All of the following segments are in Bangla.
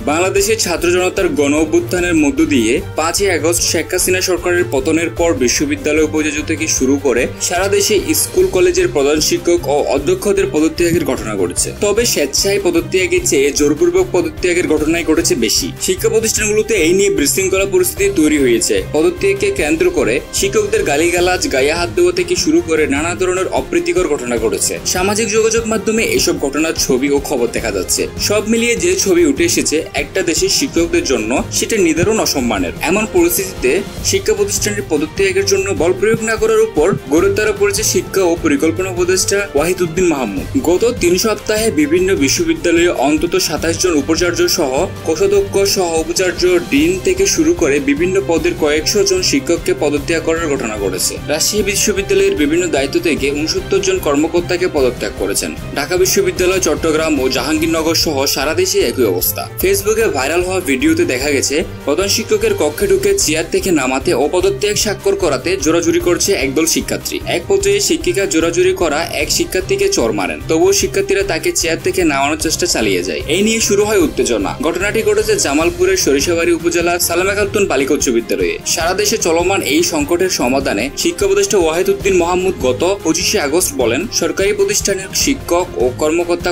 বাংলাদেশের ছাত্র জনতার গণ অভ্যুত্থানের মধ্য দিয়ে 5ই আগস্ট শেখ হাসিনা সরকারের পতনের পর বিশ্ববিদ্যালয় উপজাজ থেকে শুরু করে সারা দেশে স্কুল কলেজের প্রধান শিক্ষক ও অধ্যক্ষদের পদত্যাগের ঘটনা ঘটেছে। তবে স্বেচ্ছায় পদত্যাগের চেয়ে জোরপূর্বক পদত্যাগের ঘটনাই ঘটেছে বেশি। শিক্ষা প্রতিষ্ঠানগুলোতে এই নিয়ে বিশৃঙ্খলা পরিস্থিতি তৈরি হয়েছে। পদত্যাগকে কেন্দ্র করে শিক্ষকদের গালিগালাজ, গায়ে হাত দেওয়া থেকে শুরু করে নানা ধরনের অপ্রীতিকর ঘটনা ঘটেছে। সামাজিক যোগাযোগ মাধ্যমে এসব ঘটনার ছবি ও খবর দেখা যাচ্ছে। সব মিলিয়ে যে ছবি উঠে এসেছে একটা দেশের শিক্ষকদের জন্য সেটা নিদারুণ অসম্মানের। এমন পরিস্থিতিতে শিক্ষা প্রতিষ্ঠানের পদত্যাগের জন্য বল প্রয়োগ না করার উপর গুরুত্ব আরোপ করেছে শিক্ষা ও পরিকল্পনা উপদেষ্টা ওয়াহিদউদ্দিন মাহমুদ। গত 3 সপ্তাহে বিভিন্ন বিশ্ববিদ্যালয়ে অন্তত 27 জন উপাচার্য সহ কোষাধ্যক্ষ সহ উপাচার্য, ডিন থেকে শুরু করে বিভিন্ন পদের কয়েকশো জন শিক্ষককে পদত্যাগ করার ঘটনা ঘটেছে। রাজশাহী বিশ্ববিদ্যালয়ের বিভিন্ন দায়িত্ব থেকে 69 জন কর্মকর্তাকে পদত্যাগ করেছেন। ঢাকা বিশ্ববিদ্যালয়, চট্টগ্রাম ও জাহাঙ্গীরনগর সহ সারা দেশে একই অবস্থা। ফেসবুকে ভাইরাল হওয়া ভিডিওতে দেখা গেছে প্রধান শিক্ষকের কক্ষে ঢুকে চেয়ার থেকে নামাতে ও পদত্যাগ স্বাক্ষর করাতে জোরাজুরি করছে একদল শিক্ষার্থী। এক পর্যায়ে শিক্ষিকা জোরাজুরি করা এক শিক্ষার্থীকে চড় মারেন। তবুও শিক্ষার্থীরা তাকে চেয়ার থেকে নামানোর চেষ্টা চালিয়ে যায়। এই নিয়ে শুরু হয় উত্তেজনা। ঘটনাটি ঘটেছে জামালপুরের সরিষাবাড়ী উপজেলার সালামা খাতুন বালিকা উচ্চ বিদ্যালয়ে। সারা দেশে চলমান এই সংকটের সমাধানে শিক্ষা উপদেষ্টা ওয়াহিদউদ্দিন মাহমুদ গত 25শে আগস্ট বলেন, সরকারি প্রতিষ্ঠানের শিক্ষক ও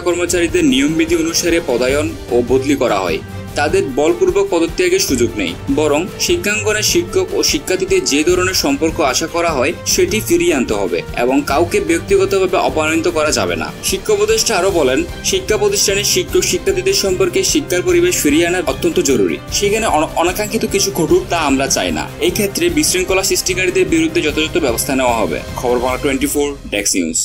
কর্মচারীদের নিয়মবিধি অনুসারে পদায়ন ও বদলি করা হয়। তাদের বলপূর্বক পদত্যাগের সুযোগ নেই, বরং শিক্ষাঙ্গনে শিক্ষক ও শিক্ষার্থীদের যে ধরনের সম্পর্ক আশা করা হয় সেটি ফিরিয়ে আনতে হবে এবং কাউকে ব্যক্তিগতভাবে অপমানিত করা যাবে না। শিক্ষা উপদেষ্টা আরো বলেন, শিক্ষা প্রতিষ্ঠানের শিক্ষক শিক্ষার্থীদের সম্পর্কে শিক্ষার পরিবেশ ফিরিয়ে আনা অত্যন্ত জরুরি। সেখানে অনাকাঙ্ক্ষিত কিছু ঘটুক তা আমরা চাই না। এই ক্ষেত্রে বিশৃঙ্খলা সৃষ্টিকারীদের বিরুদ্ধে যথাযথ ব্যবস্থা নেওয়া হবে। খবর বাংলা 24 ডেস্ক নিউজ।